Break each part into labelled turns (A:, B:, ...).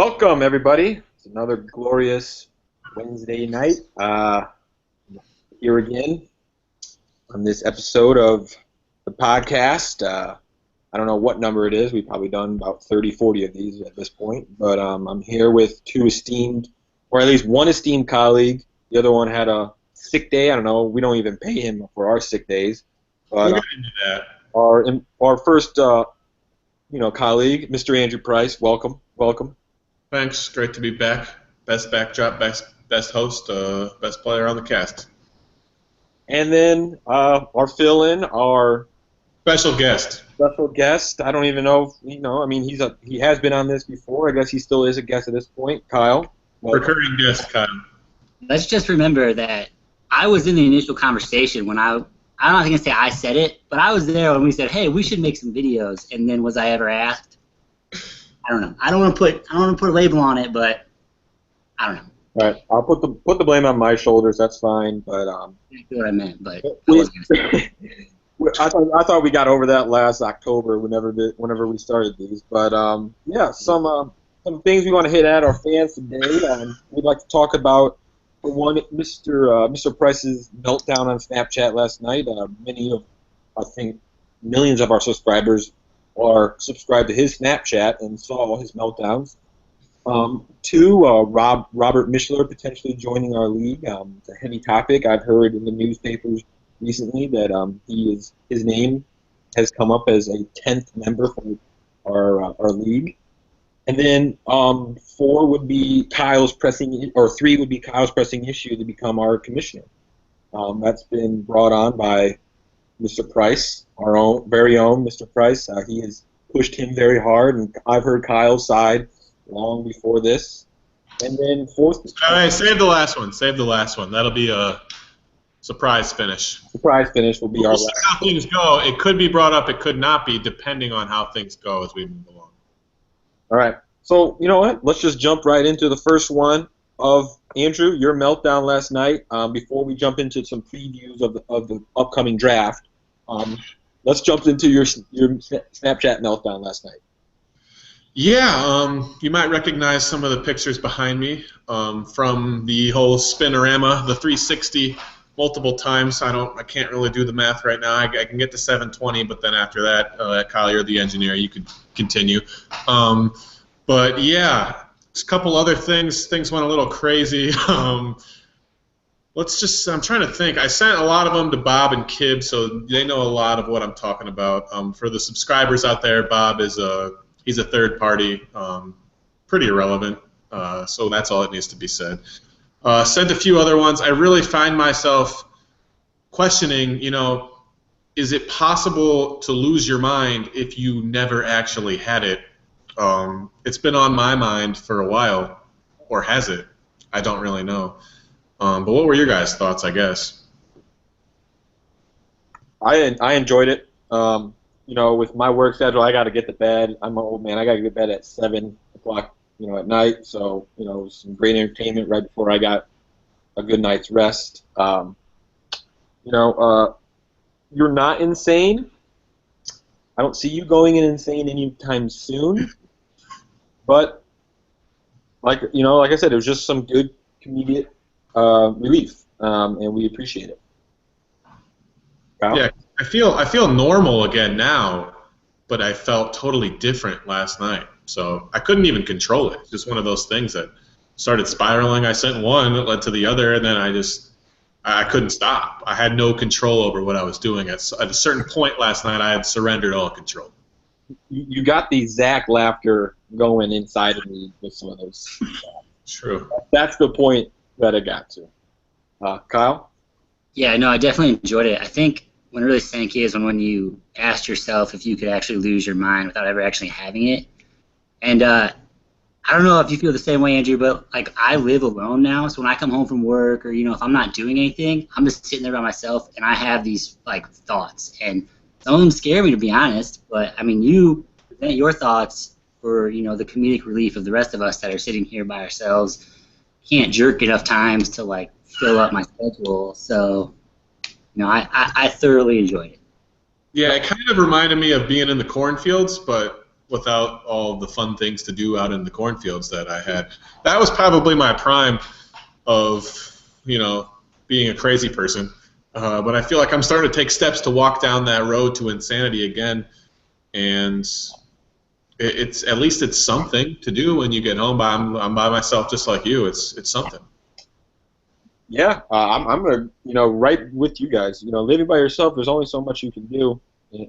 A: Welcome, everybody. It's another glorious Wednesday night. Here again on this episode of the podcast. I don't know what number it is. We've probably done about 30, 40 of these at this point. But I'm here with two esteemed, or at least one esteemed colleague. The other one had a sick day. I don't know. We don't even pay him for our sick days. But
B: We'll get into that.
A: Our first colleague, Mr. Andrew Price. Welcome.
B: Thanks. Great to be back. Best backdrop, best host, best player on the cast.
A: And then our fill-in, our
B: Special guest.
A: I don't even know if, he has been on this before. I guess he still is a guest at this point. Kyle.
B: Recurring guest, Kyle.
C: Let's just remember that I was in the initial conversation when I'm not going to say I said it, but I was there when we said, hey, we should make some videos. And then was I ever asked? I don't know. I don't want to put a label on it, but I don't know.
A: All right, I'll put the blame on my shoulders. That's fine, but
C: That's what I meant, but I wasn't going to say it.
A: I thought we got over that last October whenever we started these. But some things we want to hit at our fans today. We'd like to talk about, for one, Mr. Price's meltdown on Snapchat last night. I think millions of our subscribers are subscribed to his Snapchat and saw all his meltdowns. Two, Robert Mishler potentially joining our league. It's a heavy topic. I've heard in the newspapers recently that his name has come up as a 10th member for our league. And then 4 would be Kyle's pressing, or 3 would be Kyle's pressing issue to become our commissioner. That's been brought on by Mr. Price, our very own Mr. Price. He has pushed him very hard, and I've heard Kyle's side long before this. And then 4th...
B: All right, save the last one. That'll be a surprise finish.
A: Surprise finish will be our last.
B: See how things go. It could be brought up, it could not be, depending on how things go as we move along.
A: All right. So, you know what? Let's just jump right into the first one of Andrew, your meltdown last night. Before we jump into some previews of the upcoming draft, let's jump into your Snapchat meltdown last night.
B: Yeah, you might recognize some of the pictures behind me from the whole spinorama, the 360 multiple times. I can't really do the math right now. I can get to 720, but then after that, Kyle, you're the engineer. You could continue. But yeah, just a couple other things. Things went a little crazy. I'm trying to think. I sent a lot of them to Bob and Kib, so they know a lot of what I'm talking about. For the subscribers out there, Bob he's a third party, pretty irrelevant. So that's all that needs to be said. Sent a few other ones. I really find myself questioning, is it possible to lose your mind if you never actually had it? It's been on my mind for a while, or has it? I don't really know. But what were your guys' thoughts, I guess?
A: I enjoyed it. With my work schedule, I got to get to bed. I'm an old man. I got to get to bed at 7 o'clock, at night. So, some great entertainment right before I got a good night's rest. You're not insane. I don't see you going insane anytime soon. But, like I said, it was just some good immediate relief, and we appreciate it. Kyle?
B: Yeah, I feel normal again now, but I felt totally different last night. So I couldn't even control it. It's just one of those things that started spiraling. I sent one, it led to the other, and then I couldn't stop. I had no control over what I was doing. At a certain point last night, I had surrendered all control.
A: You got the Zach laughter going inside of me with some of those.
B: True.
A: That's the point that it got to. Kyle?
C: Yeah, no, I definitely enjoyed it. I think when it really sank is when you asked yourself if you could actually lose your mind without ever actually having it. And I don't know if you feel the same way, Andrew, but I live alone now, so when I come home from work or if I'm not doing anything, I'm just sitting there by myself and I have these thoughts, and some of them scare me, to be honest. But I mean, you present your thoughts for the comedic relief of the rest of us that are sitting here by ourselves. Can't jerk enough times to fill up my schedule. So I thoroughly enjoyed it.
B: Yeah, it kind of reminded me of being in the cornfields, but without all the fun things to do out in the cornfields that I had. That was probably my prime of, being a crazy person. But I feel like I'm starting to take steps to walk down that road to insanity again, and it's at least it's something to do when you get home. I'm by myself just like you. It's something.
A: Yeah, I'm gonna, right with you guys. Living by yourself, there's only so much you can do,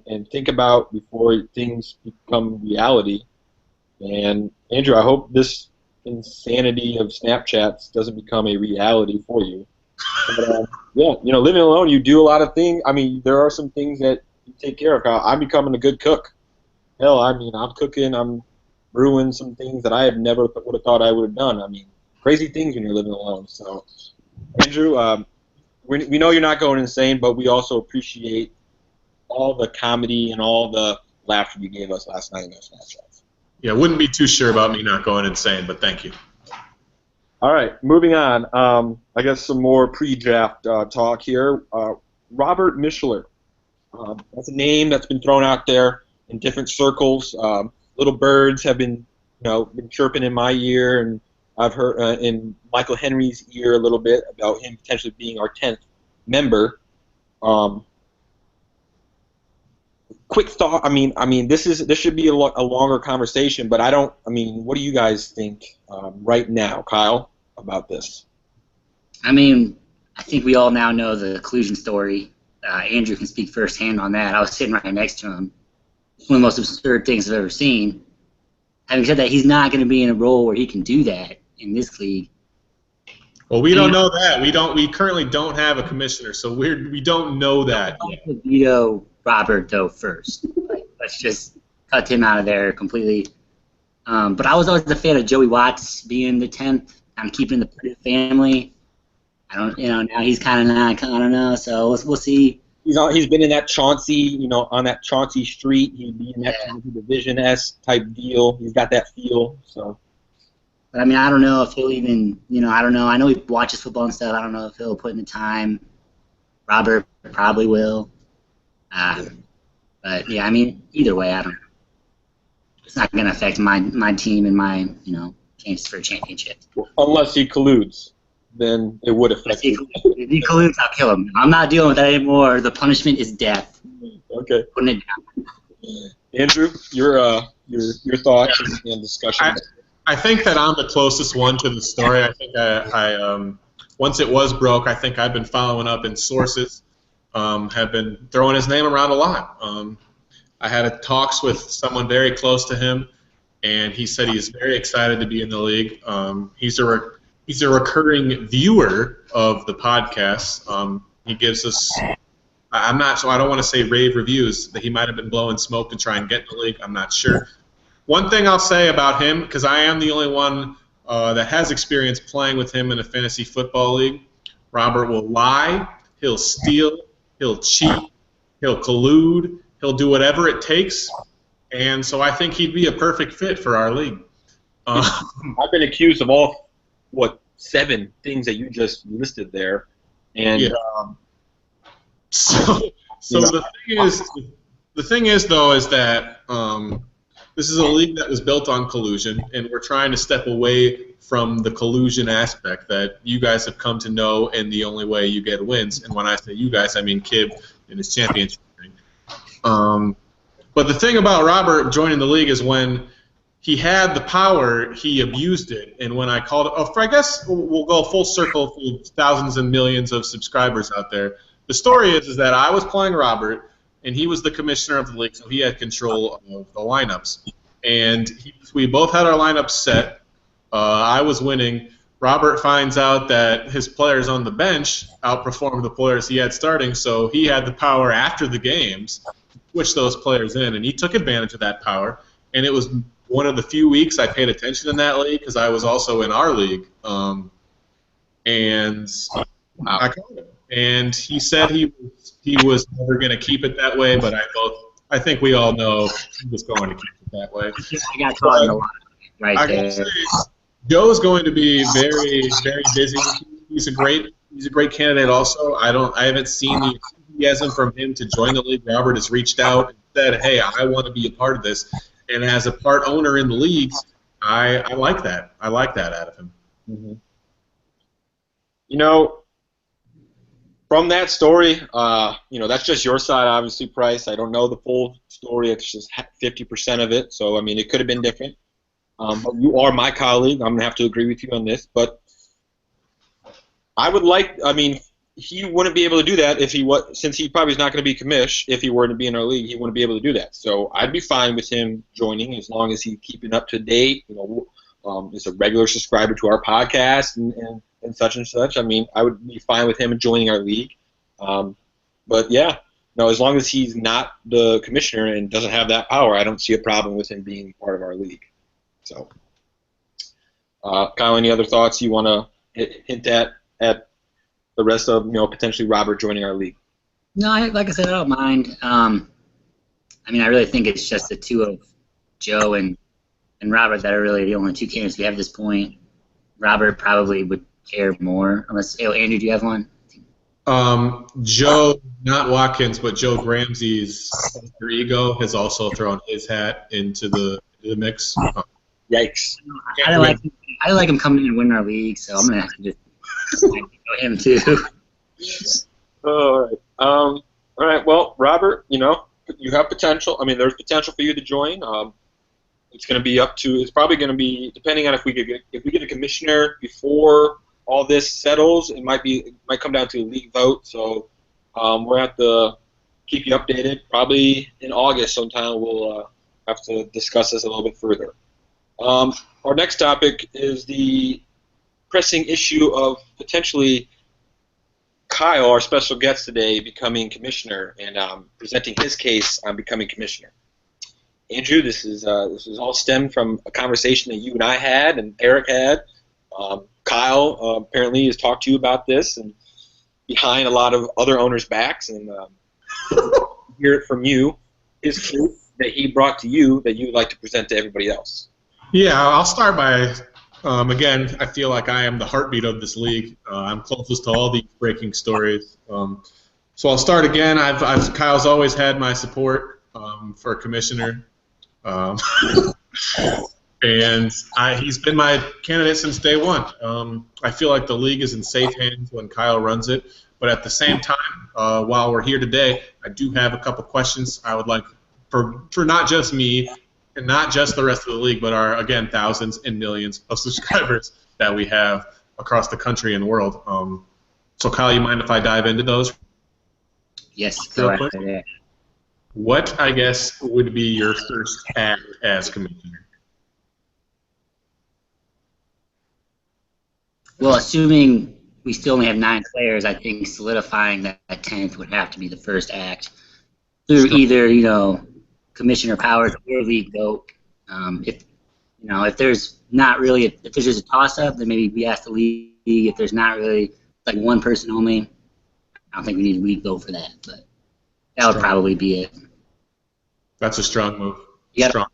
A: and think about before things become reality. And Andrew, I hope this insanity of Snapchats doesn't become a reality for you. But, yeah, living alone, you do a lot of things. I mean, there are some things that you take care of. I'm becoming a good cook. Hell, I mean, I'm cooking. I'm brewing some things that I have never would have thought I would have done. I mean, crazy things when you're living alone. So, Andrew, we know you're not going insane, but we also appreciate all the comedy and all the laughter you gave us last night in those Snapchats.
B: Yeah, wouldn't be too sure about me not going insane, but thank you.
A: All right, moving on. I guess some more pre-draft talk here. Robert Mishler. That's a name that's been thrown out there in different circles. Little birds have been chirping in my ear, and I've heard in Michael Henry's ear a little bit about him potentially being our 10th member. Quick thought. I mean, this should be a longer conversation, but what do you guys think right now, Kyle, about this?
C: I mean, I think we all now know the collusion story. Andrew can speak firsthand on that. I was sitting right next to him. It's one of the most absurd things I've ever seen. Having said that, he's not going to be in a role where he can do that in this league.
B: Well, we don't know that. We currently don't have a commissioner, so we don't know that.
C: Veto Robert though first. Let's just cut him out of there completely. But I was always a fan of Joey Watts being the 10th. I'm keeping the family. I don't, now he's kind of not. I don't know. So we'll see.
A: He's been in that Chauncey, on that Chauncey Street. He'd be in that Chauncey Division S type deal. He's got that feel. So.
C: But I mean, I don't know if he'll even. I don't know. I know he watches football and stuff. I don't know if he'll put in the time. Robert probably will. But yeah, I mean, either way, I don't know. It's not going to affect my team and my chances for a championship.
A: Unless he colludes, then it would affect you.
C: If he colludes, I'll kill him. I'm not dealing with that anymore. The punishment is death.
A: Okay.
C: Putting it down.
A: Andrew, your thoughts and discussion.
B: I think that I'm the closest one to the story. I think I once it was broke, I think I've been following up, and sources have been throwing his name around a lot. I had talks with someone very close to him, and he said he's very excited to be in the league. He's a recurring viewer of the podcast. He gives us, I don't want to say rave reviews, that he might have been blowing smoke to try and get in the league. I'm not sure. One thing I'll say about him, because I am the only one that has experience playing with him in a fantasy football league, Robert will lie, he'll steal, he'll cheat, he'll collude, he'll do whatever it takes, and so I think he'd be a perfect fit for our league.
A: I've been accused of all, 7 things that you just listed there, and
B: yeah. So the thing is though is that this is a league that was built on collusion, and we're trying to step away from the collusion aspect that you guys have come to know, and the only way you get wins. And when I say you guys, I mean Kib and his championship ring. But the thing about Robert joining the league is when he had the power, he abused it. And when I called it, I guess we'll go full circle for thousands and millions of subscribers out there. The story is that I was playing Robert, and he was the commissioner of the league, so he had control of the lineups. And we both had our lineups set. I was winning. Robert finds out that his players on the bench outperformed the players he had starting, so he had the power after the games to switch those players in, and he took advantage of that power. And it was one of the few weeks I paid attention in that league because I was also in our league. And I called him. And he said he was never going to keep it that way, but I think we all know he was going to keep it that way.
C: I got caught in a lot right there.
B: Say, Joe's going to be very, very busy. He's a great candidate. Also, I haven't seen the enthusiasm from him to join the league. Robert has reached out and said, "Hey, I want to be a part of this." and as a part owner in the leagues, I like that. I like that out of him.
A: Mm-hmm. You know, from that story, that's just your side, obviously, Price. I don't know the full story. It's just 50% of it. So, I mean, it could have been different. But you are my colleague. I'm going to have to agree with you on this. But he wouldn't be able to do that if he was, since he probably is not going to be commish. If he were to be in our league, he wouldn't be able to do that. So I'd be fine with him joining as long as he's keeping up to date. Is a regular subscriber to our podcast and such and such. I mean, I would be fine with him joining our league. But yeah, no, as long as he's not the commissioner and doesn't have that power, I don't see a problem with him being part of our league. So, Kyle, any other thoughts you want to hint at the rest of, potentially Robert joining our league?
C: No, like I said, I don't mind. I mean, I really think it's just the two of Joe and Robert that are really the only two candidates we have at this point. Robert probably would care more, unless, Andrew, do you have one?
B: Joe, not Watkins, but Joe Gramsey's alter ego has also thrown his hat into the mix.
A: Yikes!
C: I don't like him coming in and winning our league, so I'm gonna have to just go him too.
A: All right. All right. Well, Robert, you have potential. I mean, there's potential for you to join. It's going to be it's probably going to be, depending on if we get a commissioner before all this settles, it might come down to a league vote. So we'll have to keep you updated. Probably in August sometime we'll have to discuss this a little bit further. Our next topic is the pressing issue of potentially Kyle, our special guest today, becoming commissioner and presenting his case on becoming commissioner. Andrew, this is all stemmed from a conversation that you and I had and Eric had. Kyle apparently has talked to you about this and behind a lot of other owners' backs, and hear it from you. His case that he brought to you that you would like to present to everybody else.
B: Yeah, I'll start by, again, I feel like I am the heartbeat of this league. I'm closest to all these breaking stories. So I'll start again. Kyle's always had my support for commissioner. And he's been my candidate since day one. I feel like the league is in safe hands when Kyle runs it. But at the same time, while we're here today, I do have a couple questions I would like for not just me and not just the rest of the league, but our, again, thousands and millions of subscribers that we have across the country and world. So, Kyle, you mind if I dive into those?
C: Yes, go ahead.
B: What, I guess, would be your first act as commissioner?
C: Well, assuming we still only have 9 players, I think solidifying that 10th would have to be the first act through either, commissioner powers or league vote. If there's not really, if there's just a toss-up, then maybe we ask the league. If there's not really, like one person only, I don't think we need a league vote for that. But that would probably be it.
B: That's a strong move.
C: Yep.
B: Strong.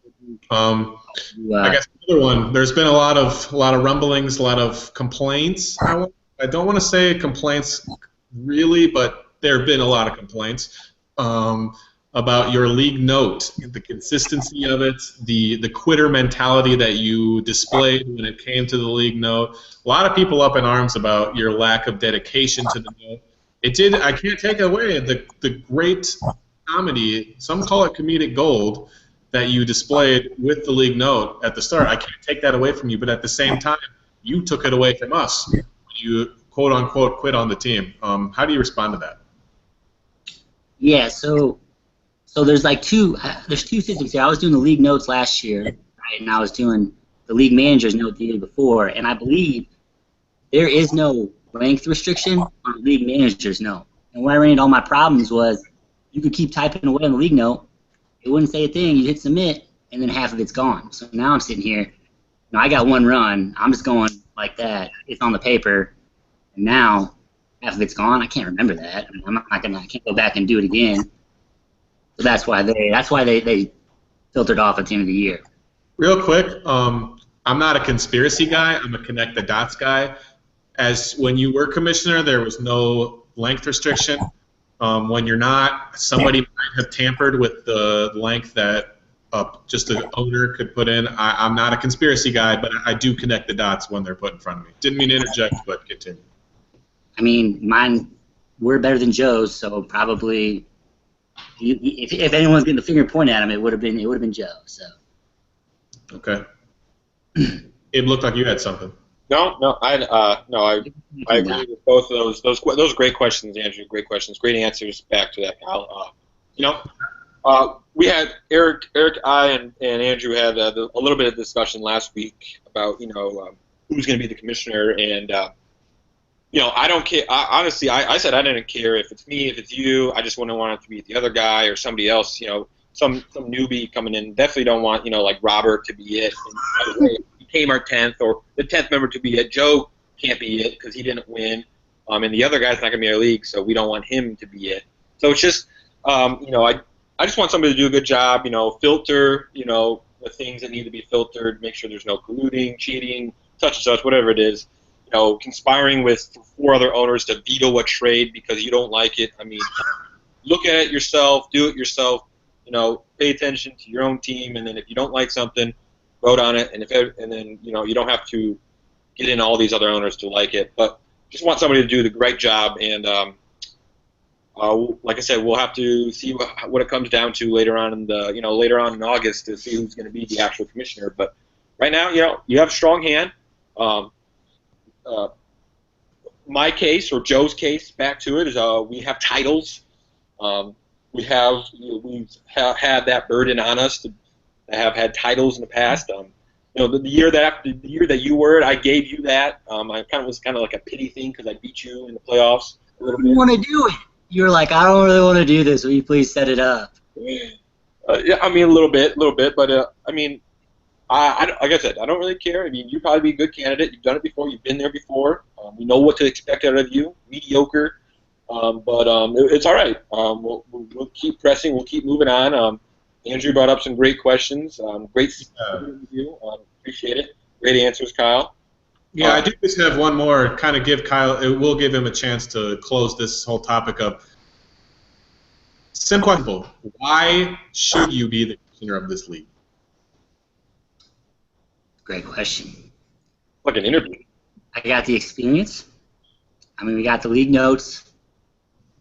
B: I guess another one. There's been a lot of rumblings, a lot of complaints. I don't want to say complaints really, but there have been a lot of complaints about your league note, the consistency of it, the quitter mentality that you displayed when it came to the league note. A lot of people up in arms about your lack of dedication to the note. I can't take away the great comedy, some call it comedic gold, that you displayed with the league note at the start. I can't take that away from you, but at the same time, you took it away from us. You quote-unquote quit on the team. How do you respond to that?
C: Yeah, so there's there's two systems here. I was doing the league notes last year, right, and I was doing the league manager's note the year before, and I believe there is no length restriction on the league manager's note. And where I ran into all my problems was you could keep typing away on the league note, it wouldn't say a thing, you hit submit, and then half of it's gone. So now I'm sitting here, I got one run, I'm just going like that, it's on the paper, and now half of it's gone. I can't remember that. I mean, I can't go back and do it again. So that's why they filtered off at the end of the year.
B: Real quick, I'm not a conspiracy guy. I'm a connect the dots guy. As when you were commissioner, there was no length restriction. When you're not, somebody might have tampered with the length that just an owner could put in. I'm not a conspiracy guy, but I do connect the dots when they're put in front of me. Didn't mean to interject, but continue.
C: I mean, mine were better than Joe's, so probably if anyone's getting the finger pointed at him, it would have been Joe. So.
B: Okay. It looked like you had something.
A: No, I agree with both of those great questions, Andrew. Great questions, great answers back to that, Kyle. We had Eric, I, and Andrew had a little bit of discussion last week about who's going to be the commissioner, and I don't care. Honestly, I said I didn't care if it's me, if it's you. I just wouldn't want it to be the other guy or somebody else. Some newbie coming in. Definitely don't want like Robert to be it. And by the way, he became our 10th or the 10th member to be it. Joe can't be it because he didn't win, and the other guy's not going to be our league, so we don't want him to be it. So it's just I just want somebody to do a good job, filter, the things that need to be filtered, make sure there's no colluding, cheating, such and such, whatever it is. Conspiring with 4 other owners to veto a trade because you don't like it. I mean, look at it yourself, do it yourself, pay attention to your own team, and then if you don't like something, vote on it, and then you don't have to get in all these other owners to like it. But just want somebody to do the right job, and like I said, we'll have to see what it comes down to later on in August to see who's going to be the actual commissioner. But right now, you have a strong hand. My case or Joe's case, back to it, is we have titles. We've had that burden on us to have had titles in the past. The year that you were, I gave you that. I was kind of like a pity thing because I beat you in the playoffs a little bit.
C: You want to do it? You're like, I don't really want to do this. Will you please set it up?
A: Yeah, I mean a little bit, but I mean, like I said, I don't really care. I mean, you'd probably be a good candidate. You've done it before. You've been there before. We know what to expect out of you. Mediocre, but it's all right. We'll keep pressing. We'll keep moving on. Andrew brought up some great questions. Great interview. Appreciate it. Great answers, Kyle.
B: Yeah, I do just have one more. Kind of give Kyle. It will give him a chance to close this whole topic up. Simple question: why should you be the commissioner of this league?
C: Great question.
A: Like an interview.
C: I got the experience. I mean, we got the league notes.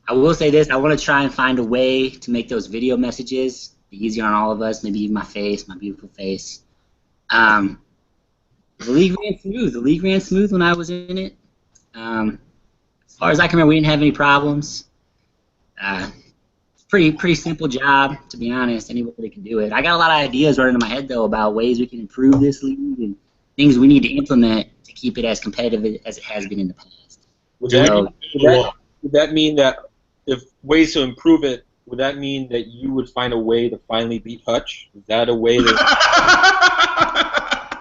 C: I will say this. I want to try and find a way to make those video messages be easier on all of us, maybe even my face, my beautiful face. The league ran smooth. The league ran smooth when I was in it. As far as I can remember, we didn't have any problems. Pretty simple job, to be honest. Anybody can do it. I got a lot of ideas running in my head, though, about ways we can improve this league and things we need to implement to keep it as competitive as it has been in the past.
A: Would that mean that if ways to improve it, would that mean that you would find a way to finally beat Hutch? Is that a way to...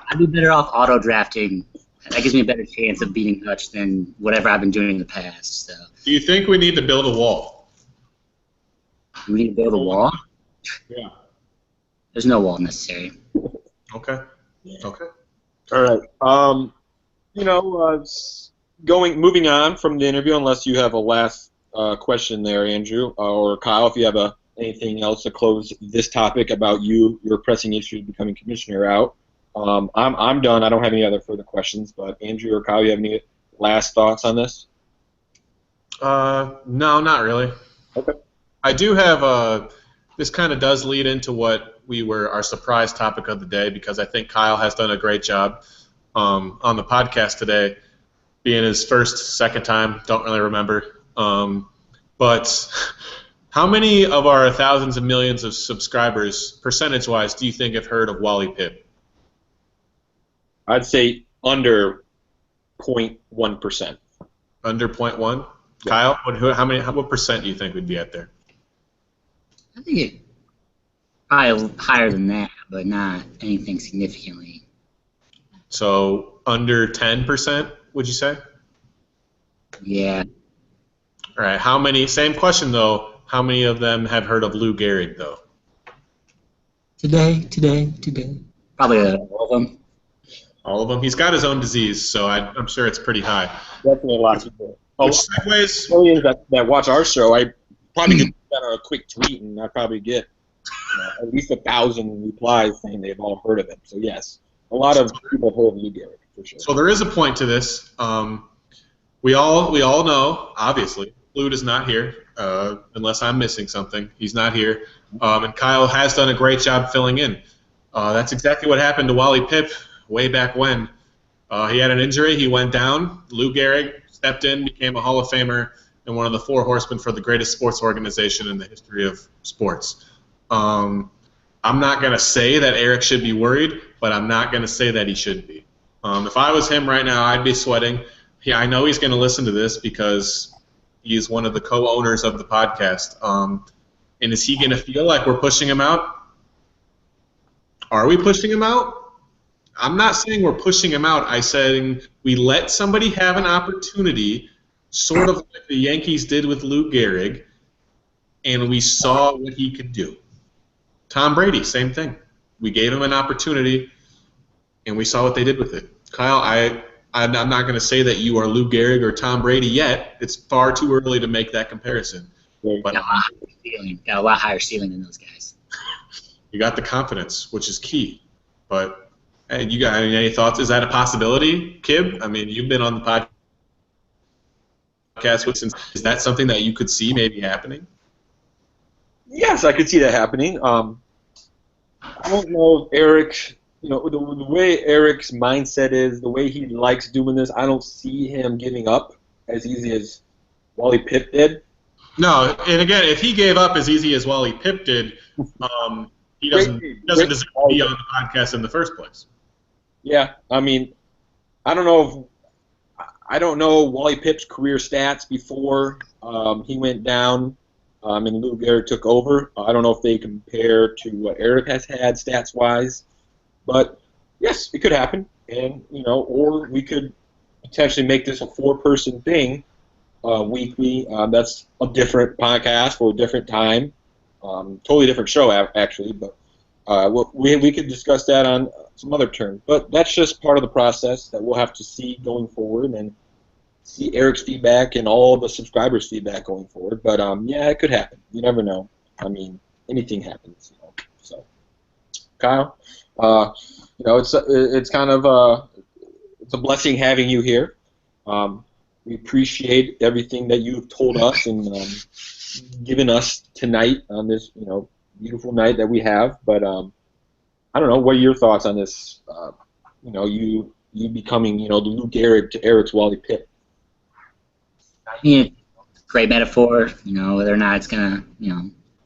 C: I'd be better off auto-drafting. That gives me a better chance of beating Hutch than whatever I've been doing in the past. So.
B: Do you think we need to build a wall?
C: Do we need to build a wall?
B: Yeah.
C: There's no wall necessary.
B: Okay. Okay.
A: All right. Moving on from the interview, unless you have a last question there, Andrew, or Kyle, if you have anything else to close this topic about your pressing issues becoming commissioner out. I'm done. I don't have any other further questions. But Andrew or Kyle, you have any last thoughts on this?
B: No, not really.
A: Okay.
B: I do have this kind of does lead into what our surprise topic of the day, because I think Kyle has done a great job on the podcast today, being his second time, don't really remember. But how many of our thousands and millions of subscribers, percentage-wise, do you think have heard of Wally Pipp?
A: I'd say under 0.1%.
B: Under 0.1?
A: Yeah.
B: Kyle, what percent do you think would be at there?
C: I think it probably higher than that, but not anything significantly.
B: So under 10%, would you say?
C: Yeah.
B: All right. Same question, though. How many of them have heard of Lou Gehrig, though?
C: Today. Probably all of them.
B: All of them? He's got his own disease, so I'm sure it's pretty high.
A: Definitely lots of people.
B: Which segues...
A: Millions that watch our show, I probably get that on a quick tweet, and I probably get at least 1,000 replies saying they've all heard of him. So yes, a lot of people have heard of Lou Gehrig for sure.
B: So there is a point to this. We all know, obviously, Lute is not here, unless I'm missing something. He's not here, and Kyle has done a great job filling in. That's exactly what happened to Wally Pipp way back when. He had an injury, he went down. Lou Gehrig stepped in, became a Hall of Famer, and one of the 4 horsemen for the greatest sports organization in the history of sports. I'm not going to say that Eric should be worried, but I'm not going to say that he shouldn't be. If I was him right now, I'd be sweating. Yeah, I know he's going to listen to this because he's one of the co-owners of the podcast. And is he going to feel like we're pushing him out? Are we pushing him out? I'm not saying we're pushing him out. I'm saying we let somebody have an opportunity, sort of like the Yankees did with Lou Gehrig, and we saw what he could do. Tom Brady, same thing. We gave him an opportunity, and we saw what they did with it. Kyle, I'm not going to say that you are Lou Gehrig or Tom Brady yet. It's far too early to make that comparison. But
C: got a lot higher ceiling than those guys.
B: You got the confidence, which is key. But hey, you got any thoughts? Is that a possibility, Kib? I mean, you've been on the podcast with since. Is that something that you could see maybe happening?
A: Yes, I could see that happening. I don't know if Eric, the way Eric's mindset is, the way he likes doing this, I don't see him giving up as easy as Wally Pipp did.
B: No, and again, if he gave up as easy as Wally Pipp did, he doesn't deserve to be on the podcast in the first place.
A: Yeah, I mean, I don't know Wally Pipp's career stats before he went down. And Lou Gehrig took over. I don't know if they compare to what Eric has had stats-wise, but yes, it could happen. And or we could potentially make this a 4-person thing weekly. That's a different podcast for a different time, totally different show actually. But we could discuss that on some other term. But that's just part of the process that we'll have to see going forward and see Eric's feedback and all the subscribers' feedback going forward. But yeah, it could happen. You never know. I mean, anything happens. So, Kyle, it's kind of it's a blessing having you here. We appreciate everything that you've told us and given us tonight on this beautiful night that we have. But I don't know. What are your thoughts on this? You becoming the Lou Gehrig to Eric's Wally Pipp.
C: I mean, great metaphor. Whether or not it's gonna,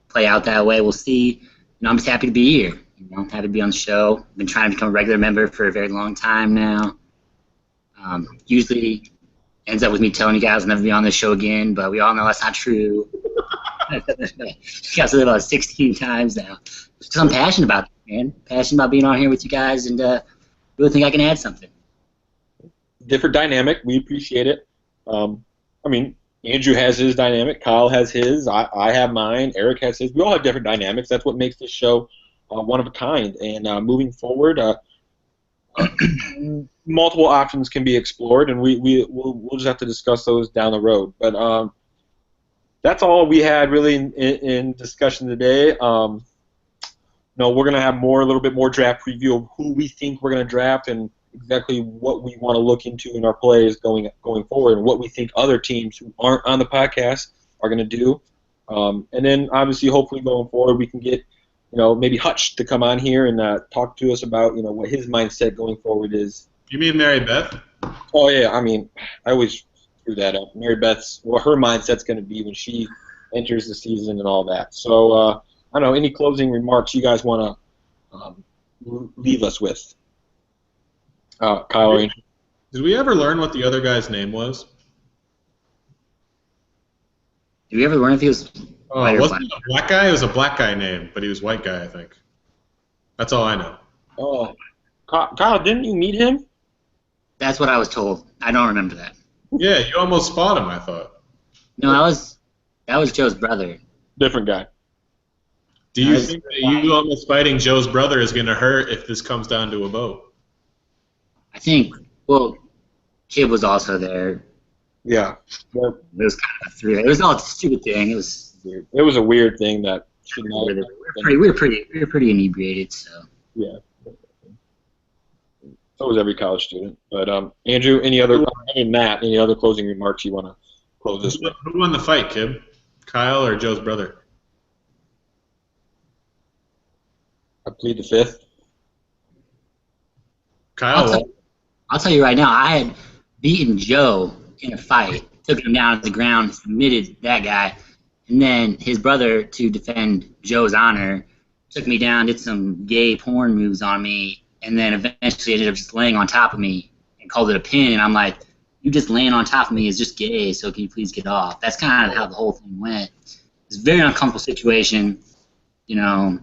C: play out that way, we'll see. I'm just happy to be here. Happy to be on the show. I've been trying to become a regular member for a very long time now. Usually ends up with me telling you guys I'll never be on this show again, but we all know that's not true. I've said it about 16 times now. Because I'm passionate about it, man. Passionate about being on here with you guys, and really think I can add something.
A: Different dynamic. We appreciate it. I mean, Andrew has his dynamic, Kyle has his, I have mine, Eric has his. We all have different dynamics. That's what makes this show one of a kind. And moving forward, multiple options can be explored, and we'll just have to discuss those down the road. But that's all we had really in discussion today. We're going to have a little bit more draft preview of who we think we're going to draft and exactly what we want to look into in our plays going forward, and what we think other teams who aren't on the podcast are going to do. And then, obviously, hopefully going forward, we can get, maybe Hutch to come on here and talk to us about, what his mindset going forward is.
B: You mean Mary Beth?
A: Oh, yeah. I mean, I always screw that up. Mary Beth's, her mindset's going to be when she enters the season and all that. So, I don't know, any closing remarks you guys want to leave us with? Kyle.
B: Did we ever learn what the other guy's name was?
C: Did we ever learn if he was white or
B: wasn't
C: black?
B: it a black guy? It was a black guy name, but he was a white guy, I think. That's all I know.
A: Oh, Kyle, didn't you meet him?
C: That's what I was told. I don't remember that.
B: Yeah, you almost fought him, I thought.
C: No, that was Joe's brother.
A: Different guy.
B: Do you think that you almost fighting Joe's brother is going to hurt if this comes down to a vote?
C: I think, Kid was also there.
A: Yeah.
C: It was kind of a three. It was all a stupid thing. It was
A: weird. It was a weird thing that should not.
C: We're pretty inebriated, so.
A: Yeah. So was every college student. But Andrew, any other closing remarks you want to close this with?
B: Who won the fight, Kib? Kyle or Joe's brother?
A: I plead the fifth.
B: Kyle.
C: I'll tell you right now, I had beaten Joe in a fight, took him down to the ground, submitted that guy, and then his brother, to defend Joe's honor, took me down, did some gay porn moves on me, and then eventually ended up just laying on top of me and called it a pin. And I'm like, you just laying on top of me is just gay, so can you please get off? That's kind of how the whole thing went. It's a very uncomfortable situation. You know,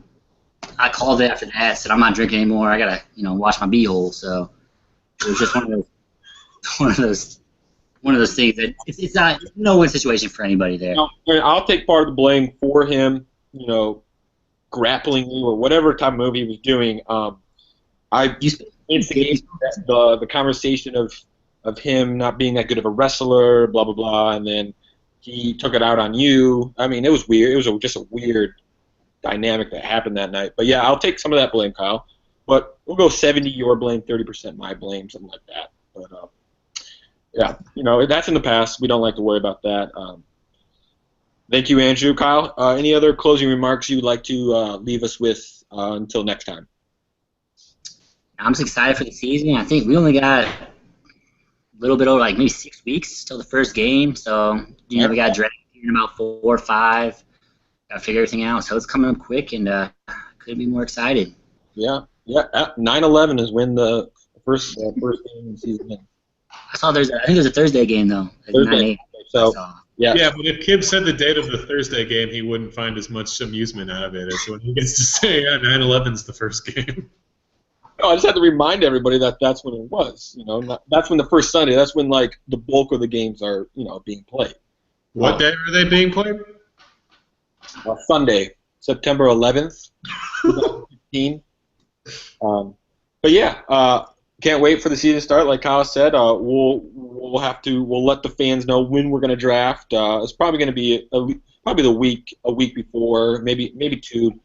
C: I called it after that, said I'm not drinking anymore. I gotta, wash my beehole. So it was just one of those things that it's not no win situation for anybody there.
A: I'll take part of the blame for him, grappling you or whatever type of move he was doing. I instigated the conversation of him not being that good of a wrestler, blah blah blah, and then he took it out on you. I mean, it was weird. It was just a weird dynamic that happened that night. But yeah, I'll take some of that blame, Kyle. But we'll go 70 your blame, 30% my blame, something like that. But yeah, that's in the past. We don't like to worry about that. Thank you, Andrew. Kyle, any other closing remarks you would like to leave us with until next time?
C: I'm just excited for the season. I think we only got a little bit over, maybe 6 weeks till the first game. So, we got draft in about 4 or 5. Got to figure everything out. So it's coming up quick, and couldn't be more excited.
A: Yeah. 9/11 is when the first game of the season ends.
C: I think there's a Thursday game, though.
A: Thursday. So, yeah.
B: Yeah, but if Kib said the date of the Thursday game, he wouldn't find as much amusement out of it as when he gets to say, 9/11's the first game.
A: No, I just had to remind everybody that that's when it was. That's when the first Sunday. That's when the bulk of the games are being played.
B: What day are they being played?
A: Sunday, September 11th, 2015. But yeah, can't wait for the season to start. Like Kyle said, we'll let the fans know when we're going to draft. It's probably going to be a week before, maybe 2.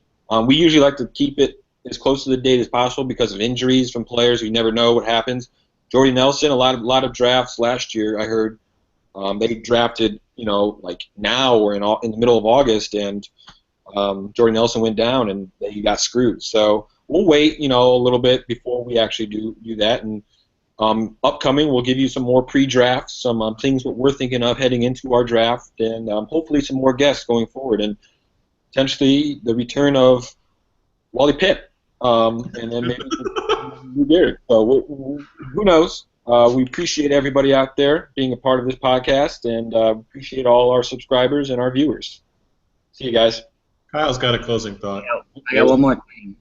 A: We usually like to keep it as close to the date as possible because of injuries from players. We never know what happens. Jordy Nelson, a lot of drafts last year, I heard they drafted now or in the middle of August, and Jordy Nelson went down and they got screwed. So we'll wait a little bit before we actually do that. And upcoming, we'll give you some more pre-drafts, some things what we're thinking of heading into our draft, and hopefully some more guests going forward, and potentially the return of Wally Pipp. And then maybe Garrett. So who knows? We appreciate everybody out there being a part of this podcast, and appreciate all our subscribers and our viewers. See you guys.
B: Kyle's got a closing thought.
C: I got one more thing.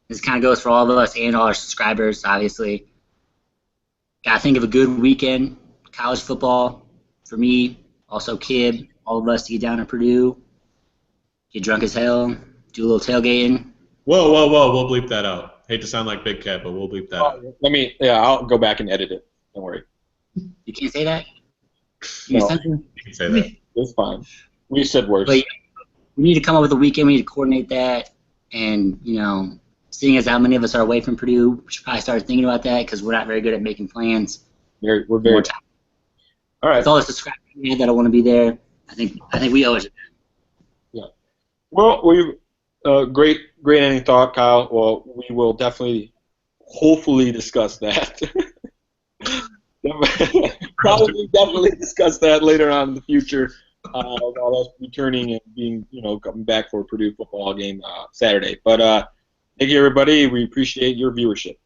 C: This kind of goes for all of us and all our subscribers, obviously. Got to think of a good weekend, college football, for me, also Kib, all of us to get down to Purdue, get drunk as hell, do a little tailgating.
B: Whoa, we'll bleep that out. Hate to sound like Big Cat, but we'll bleep that out.
A: I'll go back and edit it. Don't worry.
C: You can't say that?
A: No,
B: you can say that.
A: It's fine. We said words.
C: But we need to come up with a weekend. We need to coordinate that. And, seeing as how many of us are away from Purdue, we should probably start thinking about that because we're not very good at making plans.
A: We're very
C: time.
A: All right.
C: With all the subscribers that I want to be there, I think we owe it.
A: Yeah. Well, we've great ending thought, Kyle. Well, we will hopefully discuss that. Definitely discuss that later on in the future about us returning and being, coming back for a Purdue football game Saturday. But thank you, everybody. We appreciate your viewership.